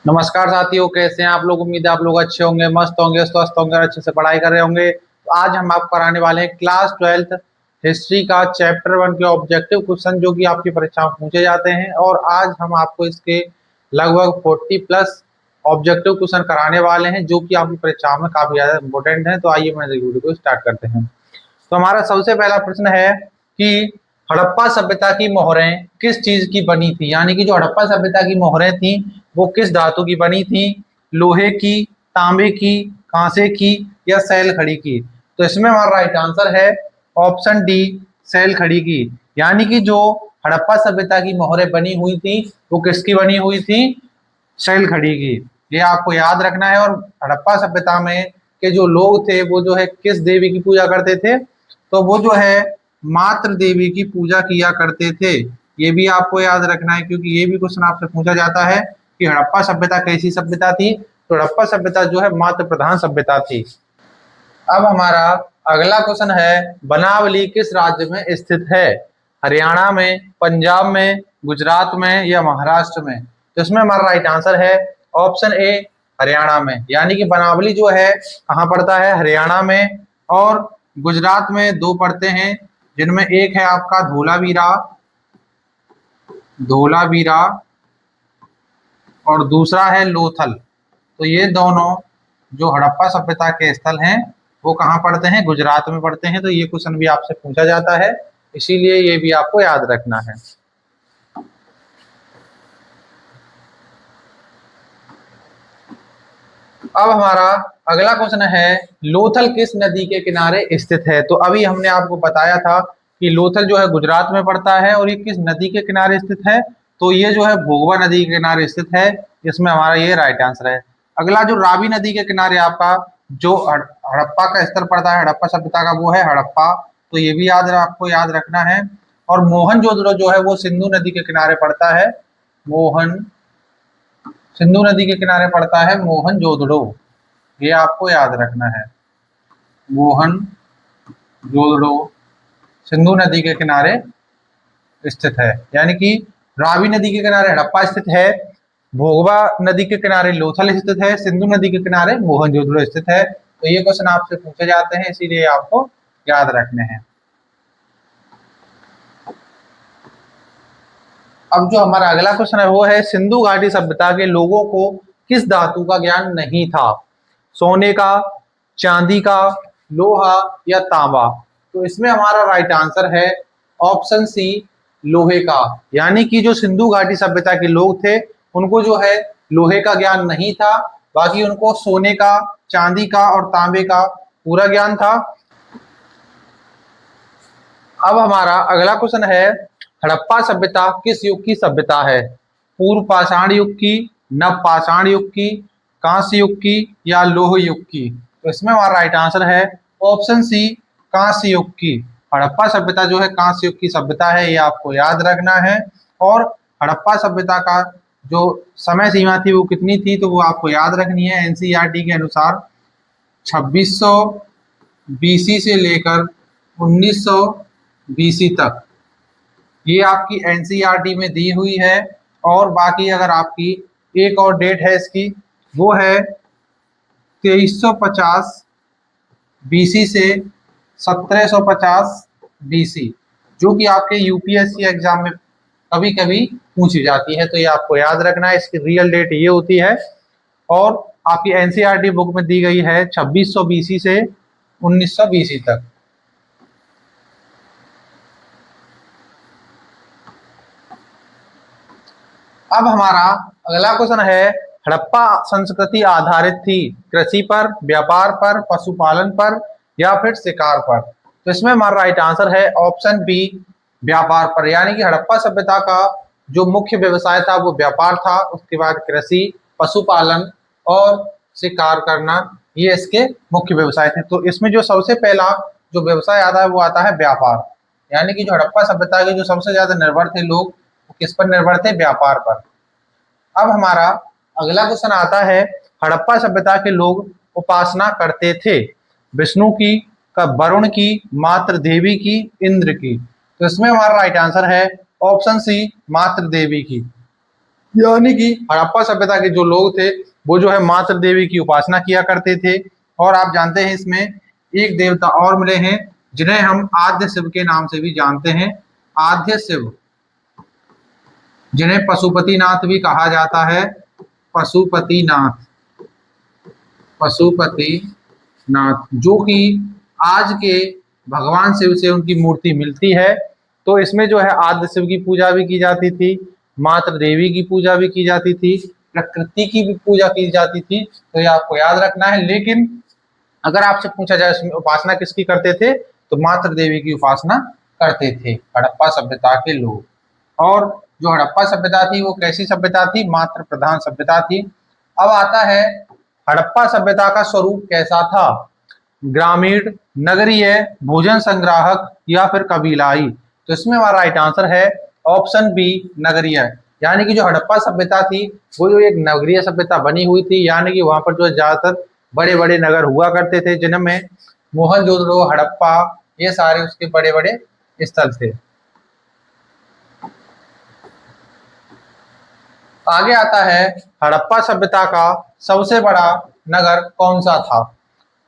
नमस्कार साथियों, कैसे हैं आप लोग। उम्मीद है आप लोग अच्छे होंगे, मस्त होंगे, स्वस्थ होंगे और अच्छे से पढ़ाई कर रहे होंगे। तो आज हम आपको कराने वाले हैं क्लास 12th हिस्ट्री का चैप्टर 1 के ऑब्जेक्टिव क्वेश्चन, जो कि आपकी परीक्षा में पूछे जाते हैं। और आज हम आपको इसके लगभग 40 प्लस ऑब्जेक्टिव क्वेश्चन कराने वाले हैं, जो कि आपकी परीक्षा में काफी ज्यादा इंपॉर्टेंट है। तो आइए मैं वीडियो को स्टार्ट करते हैं। तो हमारा सबसे पहला प्रश्न है कि हड़प्पा सभ्यता की मोहरें किस चीज की बनी थी। यानी कि जो हड़प्पा सभ्यता की मोहरें थी वो किस धातु की बनी थी। लोहे की, तांबे की, कांसे की या सैल खड़ी की। तो इसमें हमारा राइट आंसर है ऑप्शन डी, सैल खड़ी की। यानी कि जो हड़प्पा सभ्यता की मोहरें बनी हुई थी वो किसकी बनी हुई थी, सैल खड़ी की। ये आपको याद रखना है। और हड़प्पा सभ्यता में के जो लोग थे वो जो है किस देवी की पूजा करते थे, तो वो जो है मातृ देवी की पूजा किया करते थे। ये भी आपको याद रखना है, क्योंकि ये भी क्वेश्चन आपसे पूछा जाता है कि हड़प्पा सभ्यता कैसी सभ्यता थी। तो हड़प्पा सभ्यता जो है मातृ प्रधान सभ्यता थी। अब हमारा अगला क्वेश्चन है, बनावली किस राज्य में स्थित है। हरियाणा में, पंजाब में, गुजरात में या महाराष्ट्र में। तो इसमें हमारा राइट आंसर है ऑप्शन ए, हरियाणा में। यानी कि बनावली जो है कहाँ पड़ता है, हरियाणा में। और गुजरात में दो पड़ते हैं, जिनमें एक है आपका धोलावीरा, धोलावीरा, और दूसरा है लोथल। तो ये दोनों जो हड़प्पा सभ्यता के स्थल हैं वो कहाँ पड़ते हैं, गुजरात में पड़ते हैं। तो ये क्वेश्चन भी आपसे पूछा जाता है, इसीलिए ये भी आपको याद रखना है। अब हमारा अगला क्वेश्चन है, लोथल किस नदी के किनारे स्थित है। तो अभी हमने आपको बताया था कि लोथल जो है गुजरात में पड़ता है, और ये किस नदी के किनारे स्थित है, तो ये जो है भोगवा नदी के किनारे स्थित है। इसमें हमारा ये राइट आंसर है। अगला जो रावी नदी के किनारे आपका जो हड़प्पा का स्थल पड़ता है, हड़प्पा सभ्यता का, वो है हड़प्पा। तो ये भी आपको याद रखना है। और मोहनजोदड़ो जो है वो सिंधु नदी के किनारे पड़ता है। सिंधु नदी के किनारे पड़ता है मोहनजोदड़ो। ये आपको याद रखना है। मोहनजोदड़ो सिंधु नदी के किनारे स्थित है। यानी कि रावी नदी के किनारे हड़प्पा स्थित है, भोगवा नदी के किनारे लोथल स्थित है, सिंधु नदी के किनारे मोहनजोदड़ो स्थित है। तो ये क्वेश्चन आपसे पूछे जाते हैं, इसीलिए आपको याद रखने हैं। अब जो हमारा अगला क्वेश्चन है वो है, सिंधु घाटी सभ्यता के लोगों को किस धातु का ज्ञान नहीं था। सोने का, चांदी का, लोहा या तांबा। तो इसमें हमारा राइट आंसर है ऑप्शन सी, लोहे का। यानी कि जो सिंधु घाटी सभ्यता के लोग थे उनको जो है लोहे का ज्ञान नहीं था, बाकी उनको सोने का, चांदी का और तांबे का पूरा ज्ञान था। अब हमारा अगला क्वेश्चन है, हड़प्पा सभ्यता किस युग की सभ्यता है। पूर्व पाषाण युग की, नव पाषाण युग की, कांस्य युग की या लोह युग की। तो इसमें हमारा राइट आंसर है ऑप्शन सी, कांस्य युग की। हड़प्पा सभ्यता जो है कांस्य युग की सभ्यता है, ये आपको याद रखना है। और हड़प्पा सभ्यता का जो समय सीमा थी वो कितनी थी, तो वो आपको याद रखनी है। एनसीईआरटी के अनुसार 2600 बीसी से लेकर 1900 बीसी तक, ये आपकी एनसीईआरटी में दी हुई है। और बाकी अगर आपकी एक और डेट है इसकी, वो है 2350 बीसी से 1750 बीसी, जो कि आपके यूपीएससी एग्जाम में कभी कभी पूछी जाती है। तो ये आपको याद रखना है, इसकी रियल डेट ये होती है। और आपकी एनसीईआरटी बुक में दी गई है 2600 बीसी से 1900 बीसी तक। अब हमारा अगला क्वेश्चन है, हड़प्पा संस्कृति आधारित थी कृषि पर, व्यापार पर, पशुपालन पर या फिर शिकार पर। तो इसमें हमारा राइट आंसर है ऑप्शन बी, व्यापार पर। यानी कि हड़प्पा सभ्यता का जो मुख्य व्यवसाय था वो व्यापार था, उसके बाद कृषि, पशुपालन और शिकार करना, ये इसके मुख्य व्यवसाय थे। तो इसमें जो सबसे पहला जो व्यवसाय आता है वो आता है व्यापार। यानी कि जो हड़प्पा सभ्यता के जो सबसे ज्यादा निर्भर थे लोग, वो किस पर निर्भर थे, व्यापार पर। अब हमारा अगला क्वेश्चन आता है, हड़प्पा सभ्यता के लोग उपासना करते थे विष्णु की, वरुण की, मातृ देवी की, इंद्र की। तो इसमें हमारा राइट आंसर है ऑप्शन सी, मातृ देवी की। यानी कि हड़प्पा सभ्यता के जो लोग थे वो जो है मातृ देवी की उपासना किया करते थे। और आप जानते हैं इसमें एक देवता और मिले हैं जिन्हें हम आद्य शिव के नाम से भी जानते हैं, आद्य शिव, जिन्हें पशुपतिनाथ भी कहा जाता है, पशुपतिनाथ, पशुपतिनाथ, जो कि आज के भगवान शिव से उनकी मूर्ति मिलती है। तो इसमें जो है आद्य शिव की पूजा भी की जाती थी, मातृ देवी की पूजा भी की जाती थी, प्रकृति की भी पूजा की जाती थी। तो ये आपको याद रखना है। लेकिन अगर आपसे पूछा जाए इसमें उपासना किसकी करते थे, तो मातृ देवी की उपासना करते थे हड़प्पा सभ्यता के लोग। और जो हड़प्पा सभ्यता थी वो कैसी सभ्यता थी, मातृ प्रधान सभ्यता थी। अब आता है हड़प्पा सभ्यता का स्वरूप कैसा था, ग्रामीण, नगरीय, भोजन संग्राहक या फिर कबीलाई। तो इसमें हमारा राइट आंसर है ऑप्शन बी, नगरीय। यानी कि जो हड़प्पा सभ्यता थी वो जो एक नगरीय सभ्यता बनी हुई थी, यानी कि वहां पर जो ज्यादातर बड़े बड़े नगर हुआ करते थे जिनमें मोहनजोदड़ो, हड़प्पा, ये सारे उसके बड़े बड़े स्थल थे। आगे आता है हड़प्पा सभ्यता का सबसे बड़ा नगर कौन सा था,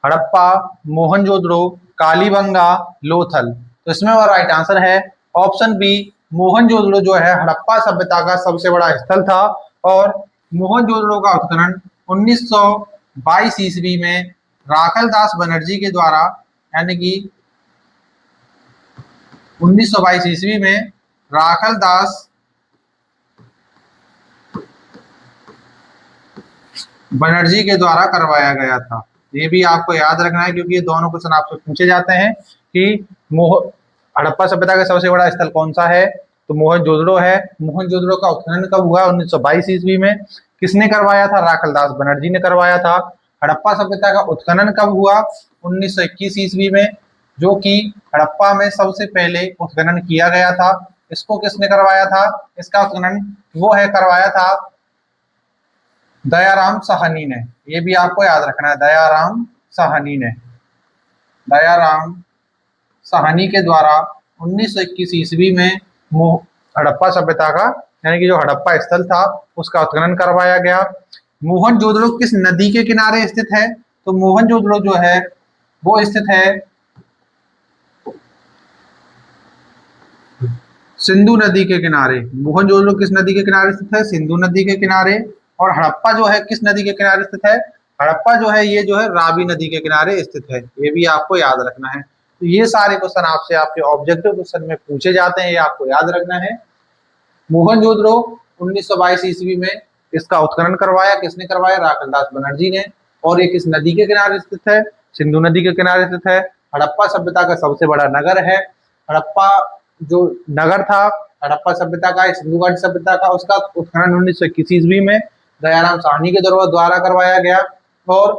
हड़प्पा, मोहनजोदड़ो, कालीबंगा, लोथल। तो इसमें हमारा राइट आंसर है ऑप्शन बी, मोहनजोदड़ो जो है हड़प्पा सभ्यता का सबसे बड़ा स्थल था। और मोहनजोदड़ो का उत्खनन 1922 ईस्वी में राखल दास बनर्जी के द्वारा, यानी कि 1922 ईस्वी में राखल दास बनर्जी के द्वारा करवाया गया था। ये भी आपको याद रखना है क्योंकि ये दोनों क्वेश्चन आपसे पूछे जाते हैं कि हड़प्पा सभ्यता का सबसे बड़ा स्थल कौन सा है, तो मोहनजोदड़ो है। मोहनजोदड़ो का उत्खनन कब हुआ, 1922 ईस्वी में। किसने करवाया था, राखल दास बनर्जी ने करवाया था। हड़प्पा सभ्यता का उत्खनन कब हुआ, 1921 ईस्वी में, जो कि हड़प्पा में सबसे पहले उत्खनन किया गया था। इसको किसने करवाया था, इसका उत्खनन वो है करवाया था दयाराम साहनी ने। ये भी आपको याद रखना है, दयाराम साहनी ने, दयाराम साहनी के द्वारा 1921 ईस्वी में हड़प्पा सभ्यता का, यानी कि जो हड़प्पा स्थल था उसका उत्खनन करवाया गया। मोहनजोदड़ो किस नदी के किनारे स्थित है, तो मोहनजोदड़ो जो है वो स्थित है सिंधु नदी के किनारे। मोहनजोदड़ो किस नदी के किनारे स्थित है, सिंधु नदी के किनारे। और हड़प्पा जो है किस नदी के किनारे स्थित है, हड़प्पा जो है ये जो है रावी नदी के किनारे स्थित है। ये भी आपको याद रखना है। तो ये सारे क्वेश्चन आपसे आपके ऑब्जेक्टिव क्वेश्चन में पूछे जाते हैं, ये आपको याद रखना है। मोहनजोदड़ो 1922 ईस्वी में इसका उत्खनन करवाया, किसने करवाया, राखल दास बनर्जी ने। और ये किस नदी के किनारे स्थित है, सिंधु नदी के किनारे स्थित है। हड़प्पा सभ्यता का सबसे बड़ा नगर है। हड़प्पा जो नगर था हड़प्पा सभ्यता का, सिंधु घाटी सभ्यता का, उसका उत्खनन 1921 ईस्वी में दयाराम साहनी के द्वारा करवाया गया। और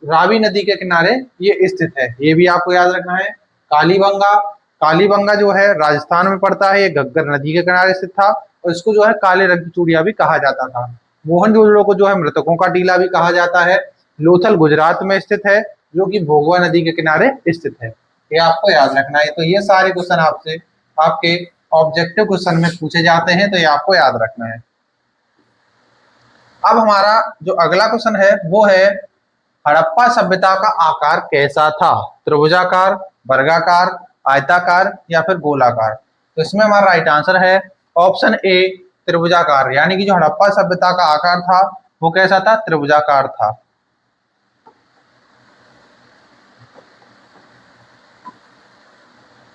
रावी नदी के किनारे ये स्थित है, ये भी आपको याद रखना है। कालीबंगा, कालीबंगा जो है राजस्थान में पड़ता है, ये घग्गर नदी के किनारे स्थित था और इसको जो है काले रंग की चूड़िया भी कहा जाता था। मोहनजोदड़ो को जो है मृतकों का टीला भी कहा जाता है। लोथल गुजरात में स्थित है, जो कि भोगवा नदी के किनारे स्थित है। ये आपको याद रखना है। तो ये सारे क्वेश्चन आपसे आपके ऑब्जेक्टिव क्वेश्चन में पूछे जाते हैं, तो ये आपको याद रखना है। अब हमारा जो अगला क्वेश्चन है वो है हड़प्पा सभ्यता का आकार कैसा था, त्रिभुजाकार, वर्गाकार, आयताकार या फिर गोलाकार। तो इसमें हमारा राइट आंसर है ऑप्शन ए, त्रिभुजाकार। यानी कि जो हड़प्पा सभ्यता का आकार था वो कैसा था, त्रिभुजाकार था।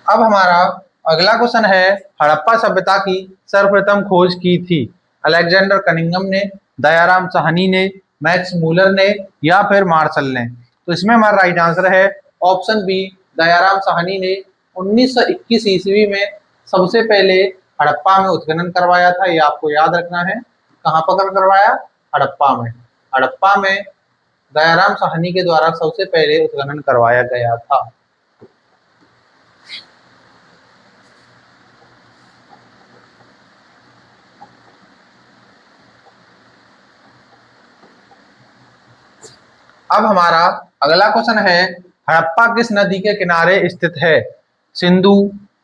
अब हमारा अगला क्वेश्चन है हड़प्पा सभ्यता की सर्वप्रथम खोज की थी अलेक्जेंडर कनिंघम ने, दयाराम साहनी ने, मैक्स मूलर ने या फिर मार्शल ने। तो इसमें हमारा राइट आंसर है ऑप्शन बी, दयाराम साहनी ने 1921 ईस्वी में सबसे पहले हड़प्पा में उत्खनन करवाया था। ये आपको याद रखना है। कहाँ पर करवाया, हड़प्पा में। हड़प्पा में दयाराम साहनी के द्वारा सबसे पहले उत्खनन करवाया गया था। अब हमारा अगला क्वेश्चन है हड़प्पा किस नदी के किनारे स्थित है, सिंधु,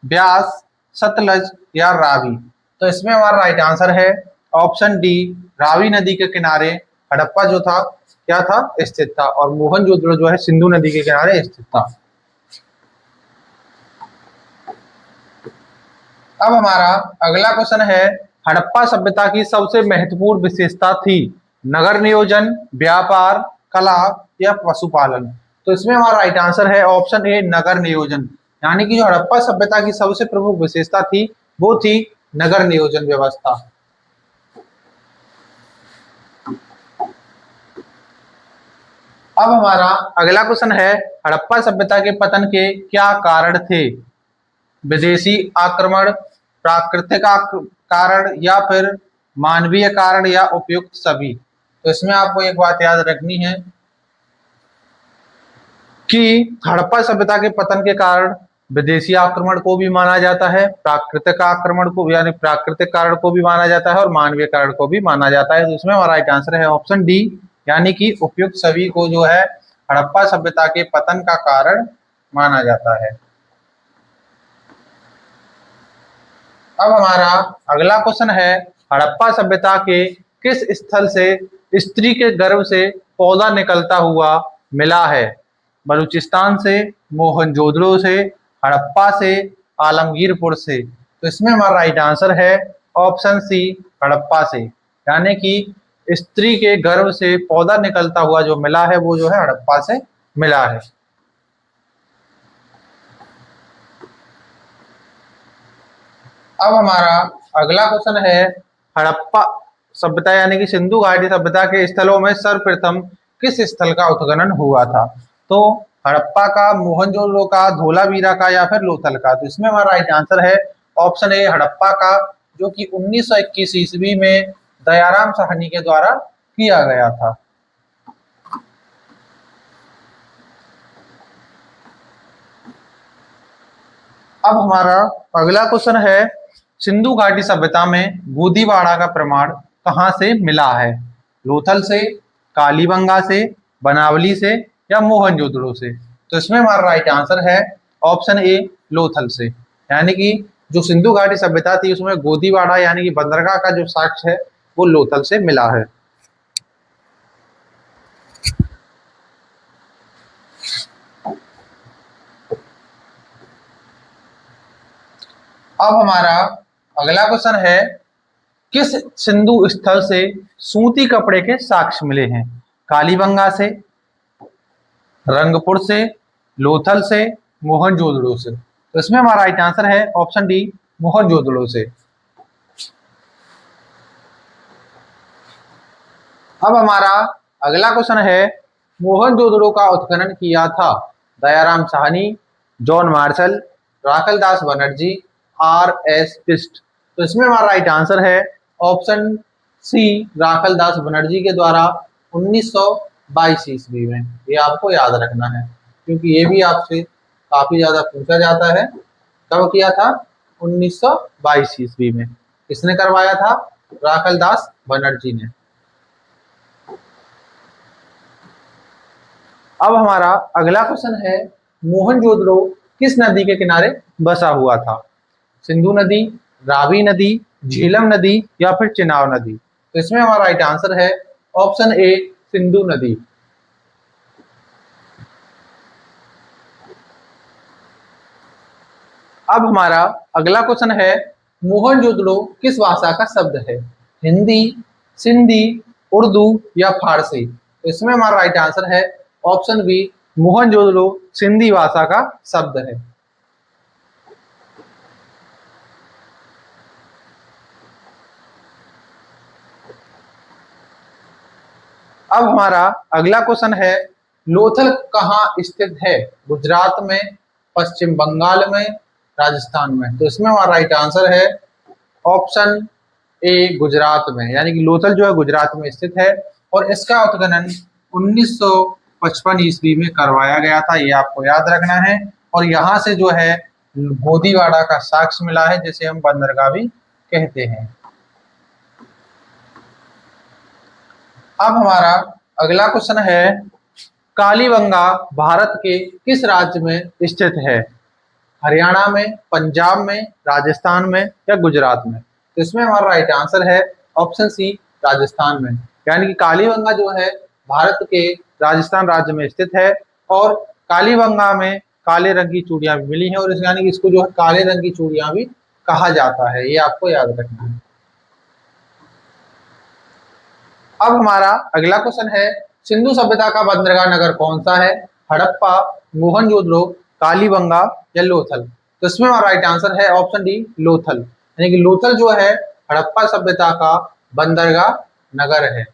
ब्यास, सतलज या रावी। तो इसमें हमारा राइट आंसर है ऑप्शन डी, रावी नदी के किनारे हड़प्पा जो था क्या था, स्थित था, और मोहनजोदड़ो जो है सिंधु नदी के किनारे स्थित था। अब हमारा अगला क्वेश्चन है, हड़प्पा सभ्यता की सबसे महत्वपूर्ण विशेषता थी नगर नियोजन, व्यापार, कला या पशुपालन। तो इसमें हमारा राइट आंसर है ऑप्शन ए, नगर नियोजन। यानी कि जो हड़प्पा सभ्यता की सबसे प्रमुख विशेषता थी वो थी नगर नियोजन व्यवस्था। अब हमारा अगला क्वेश्चन है, हड़प्पा सभ्यता के पतन के क्या कारण थे? विदेशी आक्रमण, प्राकृतिक कारण, या फिर मानवीय कारण, या उपयुक्त सभी। तो इसमें आपको एक बात याद रखनी है कि हड़प्पा सभ्यता के पतन के कारण विदेशी आक्रमण को भी माना जाता है, प्राकृतिक आक्रमण को यानी प्राकृतिक कारण को भी माना जाता है, और मानवीय कारण को भी माना जाता है। तो इसमें हमारा राइट आंसर है ऑप्शन डी, यानी कि उपयुक्त सभी को जो है हड़प्पा सभ्यता के पतन का कारण माना जाता है। अब हमारा अगला क्वेश्चन है, हड़प्पा सभ्यता के किस स्थल से स्त्री के गर्भ से पौधा निकलता हुआ मिला है? बलूचिस्तान से, मोहनजोदड़ो से, हड़प्पा से, आलमगीरपुर से। तो इसमें हमारा राइट आंसर है ऑप्शन सी, हड़प्पा से। यानी कि स्त्री के गर्भ से पौधा निकलता हुआ जो मिला है वो जो है हड़प्पा से मिला है। अब हमारा अगला क्वेश्चन है, हड़प्पा सभ्यता यानी कि सिंधु घाटी सभ्यता के स्थलों में सर्वप्रथम किस स्थल का उत्खनन हुआ था? तो हड़प्पा का, मोहनजोदड़ो का, धोलावीरा का, या फिर लोथल का। तो इसमें हमारा राइट आंसर है ऑप्शन ए, हड़प्पा का, जो कि 1921 ईस्वी में दयाराम साहनी के द्वारा किया गया था। अब हमारा अगला क्वेश्चन है, सिंधु घाटी सभ्यता में गोदीवाड़ा का प्रमाण कहाँ से मिला है? लोथल से, कालीबंगा से, बनावली से, या मोहनजोदड़ो से। तो इसमें हमारा राइट आंसर है ऑप्शन ए, लोथल से। यानी कि जो सिंधु घाटी सभ्यता थी उसमें गोदीवाड़ा यानी कि बंदरगाह का जो साक्ष्य है वो लोथल से मिला है। अब हमारा अगला क्वेश्चन है, किस सिंधु स्थल से सूती कपड़े के साक्ष्य मिले हैं? कालीबंगा से, रंगपुर से, लोथल से, मोहनजोदड़ो से। तो इसमें हमारा राइट आंसर है ऑप्शन डी, मोहनजोदड़ो से। अब हमारा अगला क्वेश्चन है, मोहनजोदड़ो का उत्खनन किया था दयाराम साहनी, जॉन मार्शल, राखल दास बनर्जी, आर.एस. पिस्ट। तो इसमें हमारा राइट आंसर है ऑप्शन सी, राखल दास बनर्जी के द्वारा 1922 ईस्वी में। ये आपको याद रखना है क्योंकि ये भी आपसे काफी ज्यादा पूछा जाता है। कब किया था? 1922 ईस्वी में। किसने करवाया था? राखल दास बनर्जी ने। अब हमारा अगला क्वेश्चन है, मोहनजोदड़ो किस नदी के किनारे बसा हुआ था? सिंधु नदी, रावी नदी, झेलम नदी, या फिर चिनाब नदी। तो इसमें हमारा राइट आंसर है ऑप्शन ए, सिंधु नदी। अब हमारा अगला क्वेश्चन है, मोहनजोदड़ो किस भाषा का शब्द है? हिंदी, सिंधी, उर्दू, या फारसी। तो इसमें हमारा राइट आंसर है ऑप्शन बी, मोहनजोदड़ो सिंधी भाषा का शब्द है। अब हमारा अगला क्वेश्चन है, लोथल कहाँ स्थित है? गुजरात में, पश्चिम बंगाल में, राजस्थान में। तो इसमें हमारा राइट आंसर है ऑप्शन ए, गुजरात में। यानी कि लोथल जो है गुजरात में स्थित है और इसका उत्खनन 1955 ईस्वी में करवाया गया था। ये आपको याद रखना है। और यहाँ से जो है गोदीवाड़ा का साक्ष्य मिला है जिसे हम बंदरगाह भी कहते हैं। अब हमारा अगला क्वेश्चन है, कालीबंगा भारत के किस राज्य में स्थित है? हरियाणा में, पंजाब में, राजस्थान में, या गुजरात में। तो इसमें हमारा राइट आंसर है ऑप्शन सी राजस्थान में। यानी कि कालीबंगा जो है भारत के राजस्थान राज्य में स्थित है और कालीबंगा में काले रंग की चूड़ियां भी मिली हैं और यानी कि इसको जो है काले रंग की चूड़ियां भी कहा जाता है, ये आपको याद रखना है। अब हमारा अगला क्वेश्चन है, सिंधु सभ्यता का बंदरगाह नगर कौन सा है? हड़प्पा, मोहनजोदड़ो, कालीबंगा या लोथल? तो इसमें हमारा राइट आंसर है ऑप्शन डी लोथल। यानी कि लोथल जो है हड़प्पा सभ्यता का बंदरगाह नगर है।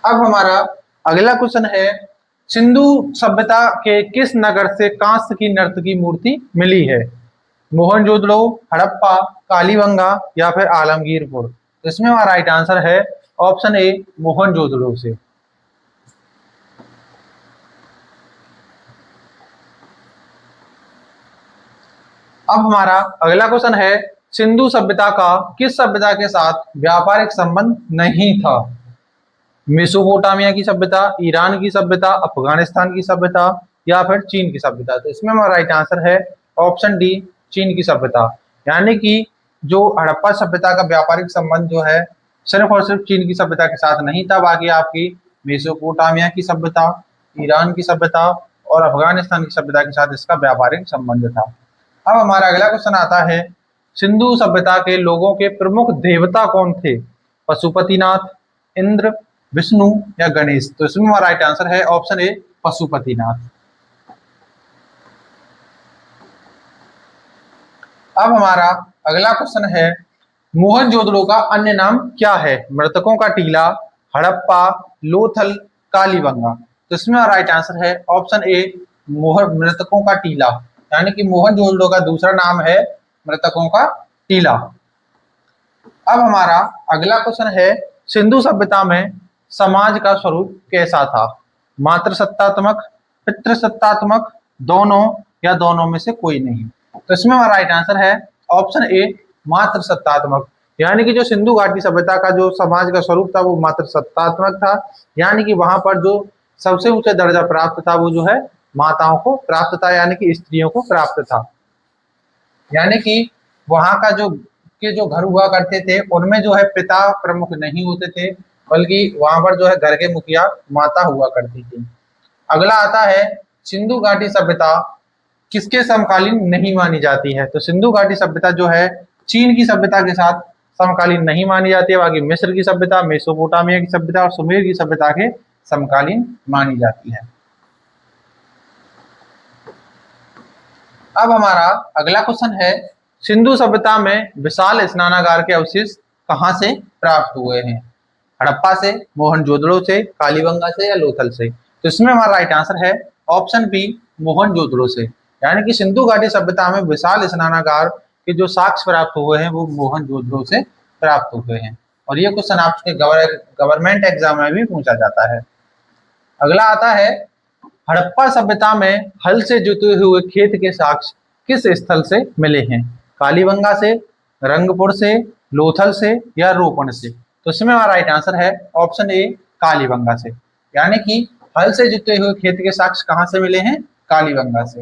अब हमारा अगला क्वेश्चन है, सिंधु सभ्यता के किस नगर से कांस्य की नर्तकी की मूर्ति मिली है? मोहनजोदड़ो, हड़प्पा, कालीबंगा या फिर आलमगीरपुर? तो इसमें हमारा राइट आंसर है ऑप्शन ए मोहनजोदड़ो से। अब हमारा अगला क्वेश्चन है, सिंधु सभ्यता का किस सभ्यता के साथ व्यापारिक संबंध नहीं था? मेसोपोटामिया की सभ्यता, ईरान की सभ्यता, अफगानिस्तान की सभ्यता या फिर चीन की सभ्यता? तो इसमें हमारा राइट आंसर है ऑप्शन डी चीन की सभ्यता। यानी कि जो हड़प्पा सभ्यता का व्यापारिक संबंध जो है सिर्फ और सिर्फ चीन की सभ्यता के साथ नहीं था, बाकी आपकी मेसोपोटामिया की सभ्यता, ईरान की सभ्यता और अफगानिस्तान की सभ्यता के साथ इसका व्यापारिक संबंध था। अब हमारा अगला क्वेश्चन आता है, सिंधु सभ्यता के लोगों के प्रमुख देवता कौन थे? पशुपतिनाथ, इंद्र, विष्णु या गणेश? तो इसमें हमारा राइट आंसर है ऑप्शन ए पशुपतिनाथ। अब हमारा अगला क्वेश्चन है, मोहनजोदड़ो का अन्य नाम क्या है? मृतकों का टीला, हड़प्पा, लोथल, कालीबंगा? तो इसमें राइट आंसर है ऑप्शन ए मृतकों का टीला। यानी कि मोहनजोदड़ो का दूसरा नाम है मृतकों का टीला। अब हमारा अगला क्वेश्चन है, सिंधु सभ्यता में समाज का स्वरूप कैसा था? मातृसत्तात्मक, पितृसत्तात्मक, दोनों या दोनों में से कोई नहीं? तो इसमें हमारा राइट आंसर है ऑप्शन ए मातृसत्तात्मक। यानी कि जो सिंधु घाटी सभ्यता का जो समाज का स्वरूप था वो मातृसत्तात्मक था। यानी कि वहां पर जो सबसे ऊंचा दर्जा प्राप्त था वो जो है माताओं को प्राप्त था, यानी कि स्त्रियों को प्राप्त था। यानी कि वहां का जो घर हुआ करते थे उनमें जो है पिता प्रमुख नहीं होते थे, बल्कि वहां पर जो है घर के मुखिया माता हुआ करती थी। अगला आता है, सिंधु घाटी सभ्यता किसके समकालीन नहीं मानी जाती है? तो सिंधु घाटी सभ्यता जो है चीन की सभ्यता के साथ समकालीन नहीं मानी जाती है, बाकी मिस्र की सभ्यता, मेसोपोटामिया की सभ्यता और सुमेर की सभ्यता के समकालीन मानी जाती है। अब हमारा अगला क्वेश्चन है, सिंधु सभ्यता में विशाल स्नानागार के अवशेष कहां से प्राप्त हुए हैं? हड़प्पा से, मोहनजोदड़ो से, कालीबंगा से या लोथल से? तो इसमें हमारा राइट आंसर है ऑप्शन बी मोहनजोदड़ो से। यानी कि सिंधु घाटी सभ्यता में विशाल स्नानागार के जो साक्ष्य प्राप्त हुए हैं वो मोहनजोदड़ो से प्राप्त हुए हैं और ये क्वेश्चन आपके गवर्नमेंट एग्जाम में भी पूछा जाता है। अगला आता है, हड़प्पा सभ्यता में हल से जुते हुए खेत के साक्ष्य किस स्थल से मिले हैं? कालीबंगा से, रंगपुर से, लोथल से या रोपण से? तो इसमें हमारा राइट आंसर है ऑप्शन ए कालीबंगा से। यानी कि हल से जुते हुए खेत के साक्ष्य कहां से मिले हैं? कालीबंगा से।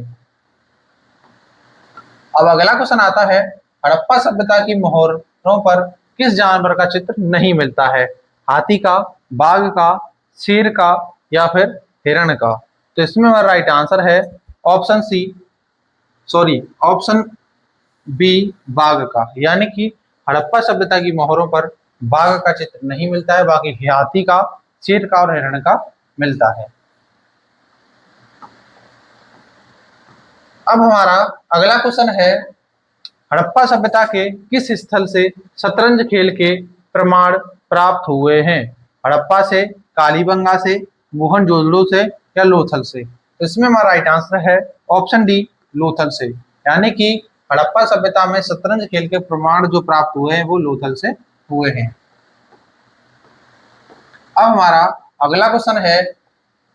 अब अगला क्वेश्चन आता है, हड़प्पा सभ्यता की मोहरों पर किस जानवर का चित्र नहीं मिलता है? हाथी का, बाघ का, शेर का या फिर हिरण का? तो इसमें हमारा राइट आंसर है ऑप्शन बी बाघ का। यानी कि हड़प्पा सभ्यता की मोहरों पर बाघ का चित्र नहीं मिलता है, बाकी हाथी का, शेर का और हिरण का मिलता है। अब हमारा अगला क्वेश्चन है, हड़प्पा सभ्यता के किस स्थल से शतरंज खेल के प्रमाण प्राप्त हुए हैं? हड़प्पा से, कालीबंगा से, मोहनजोदड़ो से या लोथल से? इसमें हमारा राइट आंसर है ऑप्शन डी लोथल से। यानी कि हड़प्पा सभ्यता में शतरंज खेल के प्रमाण जो प्राप्त हुए हैं वो लोथल से हुए हैं। अब हमारा अगला क्वेश्चन है,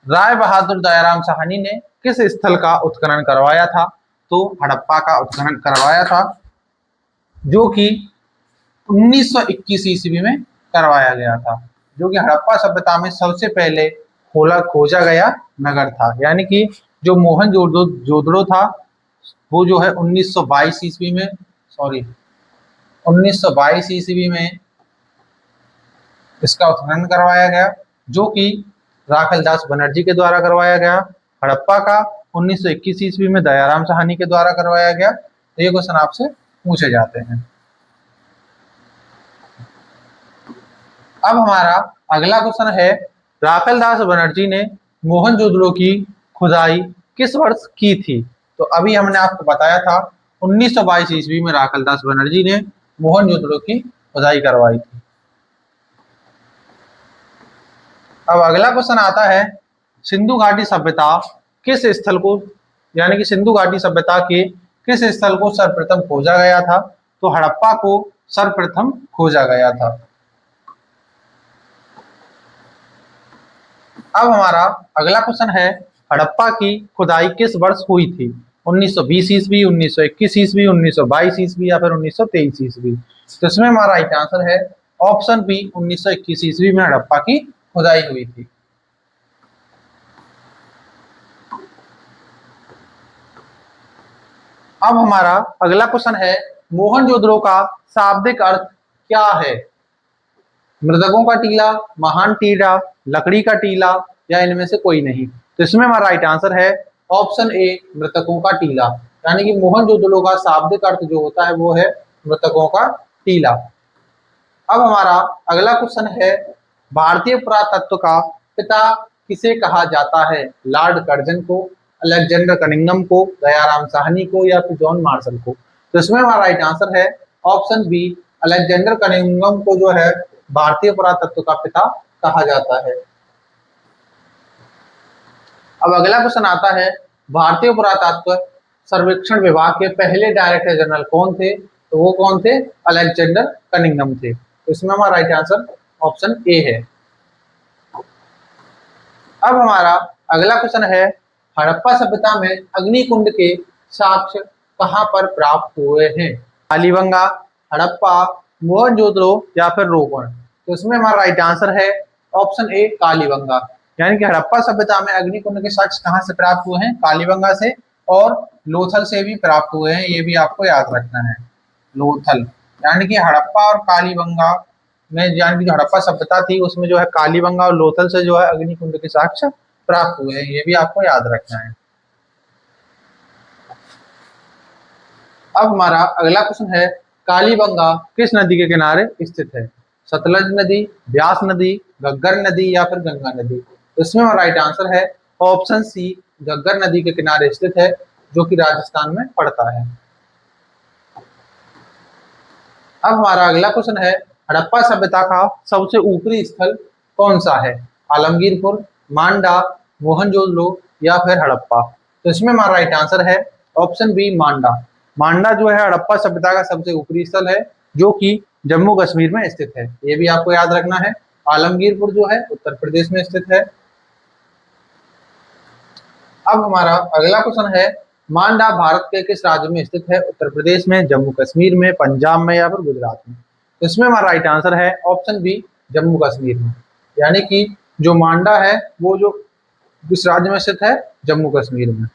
राय बहादुर दयाराम साहनी ने किस स्थल का उत्खनन करवाया था? तो हड़प्पा का उत्खनन करवाया था, जो कि 1921 ईस्वी में करवाया गया था, जो कि हड़प्पा सभ्यता में सबसे पहले खोजा गया नगर था। यानी कि जो मोहनजोदड़ो था वो जो है 1922 ईस्वी में सॉरी 1922 ईस्वी में इसका उत्खनन करवाया गया, जो कि राखलदास बनर्जी के द्वारा करवाया गया। हड़प्पा का 1921 ईस्वी में दयाराम साहनी के द्वारा करवाया गया। तो ये क्वेश्चन आपसे पूछे जाते हैं। अब हमारा अगला क्वेश्चन है, राखलदास बनर्जी ने मोहनजोदड़ो की खुदाई किस वर्ष की थी? तो अभी हमने आपको बताया था 1922 ईस्वी में राखलदास बनर्जी ने मोहनजोदड़ो की खुदाई करवाई थी। अब अगला क्वेश्चन आता है, सिंधु घाटी सभ्यता किस स्थल को, यानी कि सिंधु घाटी सभ्यता के किस स्थल को सर्वप्रथम खोजा गया था? तो हड़प्पा को सर्वप्रथम खोजा गया था। अब हमारा अगला क्वेश्चन है, हड़प्पा की खुदाई किस वर्ष हुई थी? 1920 ईस्वी, 1921 ईस्वी, 1922 ईस्वी या फिर 1923 ईस्वी? तो इसमें हमारा राइट आंसर है ऑप्शन बी, 1921 ईस्वी में हड़प्पा की खुदाई हुई थी। अब हमारा अगला क्वेश्चन है, मोहनजोदड़ो का शाब्दिक अर्थ क्या है? मृतकों का टीला, महान टीला, लकड़ी का टीला या इनमें से कोई नहीं? तो इसमें हमारा राइट आंसर है ऑप्शन ए, मृतकों का टीला। यानी कि मोहनजोदड़ो का शाब्दिक अर्थ जो होता है वो है मृतकों का टीला। अब हमारा अगला क्वेश्चन है, भारतीय पुरातत्व का पिता किसे कहा जाता है? लॉर्ड कर्जन को, अलेक्जेंडर कनिंघम को, दयाराम साहनी को या फिर जॉन मार्शल को? तो इसमें हमारा राइट आंसर है ऑप्शन बी, अलेक्जेंडर कनिंघम को जो है भारतीय पुरातत्व का पिता कहा जाता है। अब अगला क्वेश्चन आता है, भारतीय पुरातत्व सर्वेक्षण विभाग के पहले डायरेक्टर जनरल कौन थे? तो वो कौन थे? अलेक्जेंडर कनिंघम थे। तो इसमें हमारा राइट आंसर ऑप्शन ए है। अब हमारा अगला क्वेश्चन है, हड़प्पा सभ्यता में अग्निकुंड के साक्ष्य कहां पर प्राप्त हुए हैं? कालीबंगा, हड़प्पा, मोहनजोदड़ो या फिर रोपण? तो इसमें हमारा राइट आंसर है ऑप्शन ए, कालीबंगा। यानी कि हड़प्पा सभ्यता में अग्निकुंड के साक्ष्य कहां से प्राप्त हुए हैं? कालीबंगा से और लोथल से भी प्राप्त हुए हैं, ये भी आपको याद रखना है। लोथल यानी कि हड़प्पा और कालीबंगा में, यानी कि हड़प्पा सभ्यता थी उसमें जो है कालीबंगा और लोथल से जो है अग्निकुंड के साक्ष्य प्राप्त हुए हैं, ये भी आपको याद रखना है। अब हमारा अगला क्वेश्चन है, कालीबंगा किस नदी के किनारे स्थित है? सतलज नदी, ब्यास नदी, घग्गर नदी या फिर गंगा नदी? इसमें राइट आंसर है ऑप्शन सी, घग्गर नदी के किनारे स्थित है, जो कि राजस्थान में पड़ता है। अब हमारा अगला क्वेश्चन है, हड़प्पा सभ्यता का सबसे ऊपरी स्थल कौन सा है? आलमगीरपुर, मांडा, मोहनजोदड़ो या फिर हड़प्पा? तो इसमें हमारा राइट आंसर है ऑप्शन बी, मांडा। मांडा जो है हड़प्पा सभ्यता का सबसे ऊपरी स्थल है, जो कि जम्मू कश्मीर में स्थित है, ये भी आपको याद रखना है। आलमगीरपुर जो है उत्तर प्रदेश में स्थित है। अब हमारा अगला क्वेश्चन है, मांडा भारत के किस राज्य में स्थित है? उत्तर प्रदेश में, जम्मू कश्मीर में, पंजाब में या फिर गुजरात में? तो इसमें हमारा राइट आंसर है ऑप्शन बी, जम्मू कश्मीर में। यानी कि जो मांडा है वो जो किस राज्य में स्थित है? जम्मू कश्मीर में।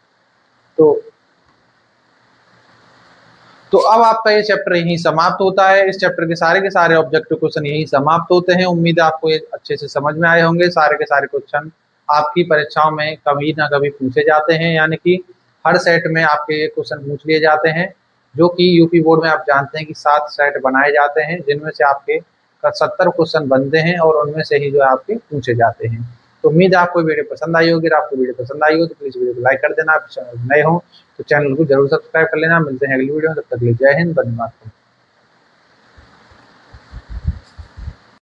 तो अब आपका ये चैप्टर यहीं समाप्त होता है। इस चैप्टर के सारे ऑब्जेक्टिव क्वेश्चन यहीं समाप्त होते हैं। उम्मीद है आपको ये अच्छे से समझ में आए होंगे। सारे के सारे क्वेश्चन आपकी परीक्षाओं में कभी ना कभी पूछे जाते हैं, यानी कि हर सेट में आपके ये क्वेश्चन पूछ लिए जाते हैं, जो कि यूपी बोर्ड में आप जानते हैं कि 7 सेट बनाए जाते हैं, जिनमें से आपके 70 क्वेश्चन बनते हैं और उनमें से ही जो है आपके पूछे जाते हैं। तो उम्मीद है आपको वीडियो पसंद आई होगी। अगर आपको वीडियो पसंद आई हो तो प्लीज़ वीडियो को लाइक कर देना। आप चैनल नए हो तो चैनल को जरूर सब्सक्राइब कर लेना। मिलते हैं अगली वीडियो में, तब तक के लिए जय हिंद, वंदे मातरम।